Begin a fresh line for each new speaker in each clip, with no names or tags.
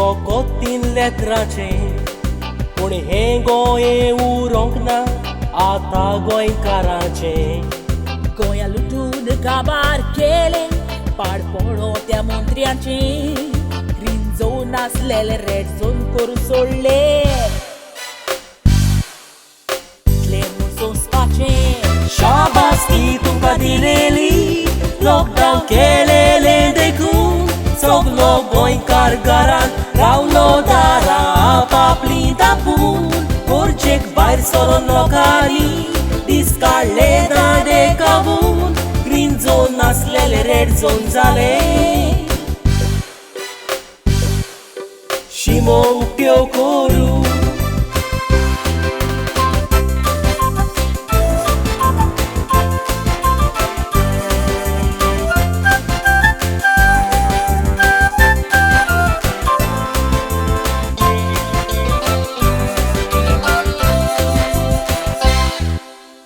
फकत 3 लेत्राचें पूण हें गोंय उरोंक ना आतां गोंयकाराचें.
गोंया लुटून काबार केले पाडपडो त्या मंत्र्याचे. ग्रीन झोन आसलेले रेड झोन करून सोडले. इतले म्हूण सोंसपाचें.
शाबासकी तुमकां दिलेली लॉकडावन केलेलें देखून सगलो गोंयकार घरांत रावलो दारां आपआपलीं धांपून. गरजेक भायर सरोन लोकांनी दीस काडले दांडे काबून. ग्रीन झोन आसलेले रेड झोन जाले. शिमो उक्त्यो करून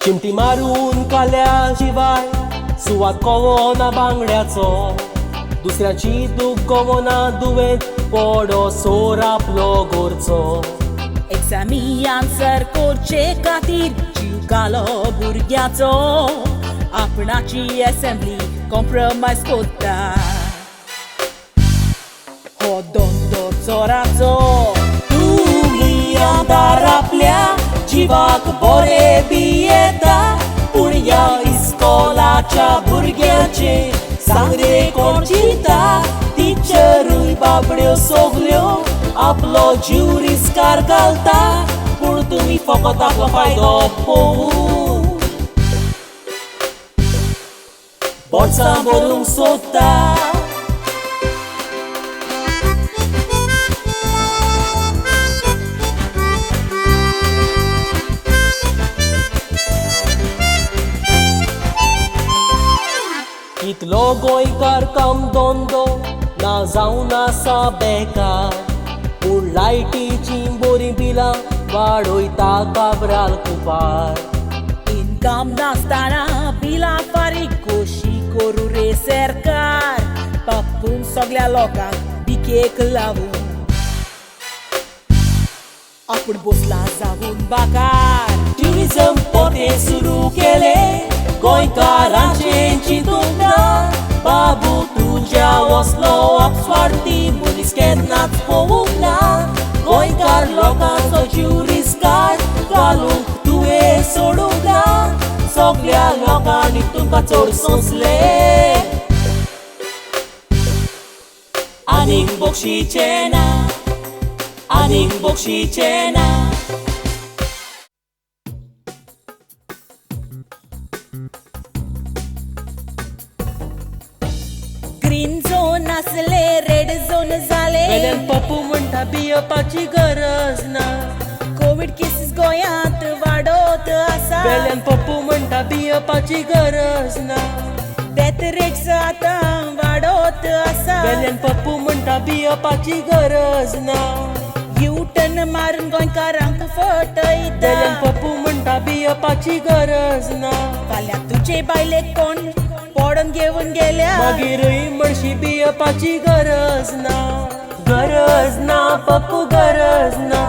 चिमटी मारून काल्या शिवाय सुवात कवना बांगड्याचो. दुसऱ्याची दूख कवना दुवेंत पडो सोर आपलो गोरचो.
एक्झामी आन्सर करचे खातीर जीव घालो भुरग्याचो. आपणाची असेंब्ली कॉम्प्रमायज कोत्ता. हो धंदो चोराचो.
तुम्ही आमदार आपल्या जिवाक बरे बी येता पूण ह्या इस्कॉलाच्या भुरग्याचे सांगरे कोण चिंता. टिचरूय बाबड्यो सगल्यो आपलो जीव रिस्कार घालता पूण तुमी फकत आपलो फायदो पळोवन बोल्सां भरूंक सोदता. इतलो गोंयकार काम धंदो ना जावन आसा बेकार पूण लायटीची बरी बिलां वाडयता काबराल कुपार.
इनकम नासतना बिलां फारीक कशी करू रे सरकार. पापून सगळ्या लोकांक बिकेक लावून आपूण बसला जावून बाकार.
ट्युरिझम पोटे सुरू केले गोंयकारांचें चिंतूंक ना. बाबू तुज्या वसलो आपस्वार्थी मनीस केन्नाच पळोवंक ना. गोंयकार लोकांचो जीव रिस्कार घालूंक तुवें सोडूंक ना. सगळ्या लोकांनी तुमकां चड सोंसले आनीक बक्षीचें ना. आनीक बक्षीचें ना.
ग्रीन झोन आसले रेड झोन जाले.
वेल्यान पप्पू म्हणटा भियेवपाची गरज ना.
कोविड केसीस गोंयांत वाडत आसा.
वेल्यान पप्पू म्हणटा भियेवपाची गरज ना.
डेथ रेट्स आतां वाडत आसा.
वेल्यान पप्पू म्हणटा भियेवपाची गरज ना.
युटर्न मारून गोंयकारांक फटयता.
वेल्यान पप्पू म्हणटा भियेवपाची गरज ना.
फाल्यां तुजे बायलेक कोण पडोवन घेवन गेल्या.
मागीरूय म्हणशी भियेवपाची गरज ना. गरज ना पप्पू गरज ना.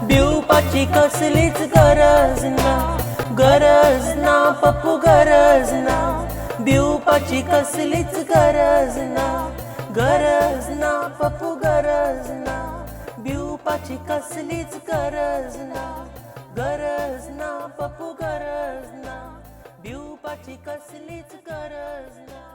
भिवपाची कसलीच गरज ना. गरज ना पप्पू गरज ना. भिवपाची कसलीच गरज ना. गरज ना पप्पू गरज ना. भिवपाची कसलीच गरज ना. गरज ना पप्पू गरज ना. भिवपाची कसलीच गरज ना.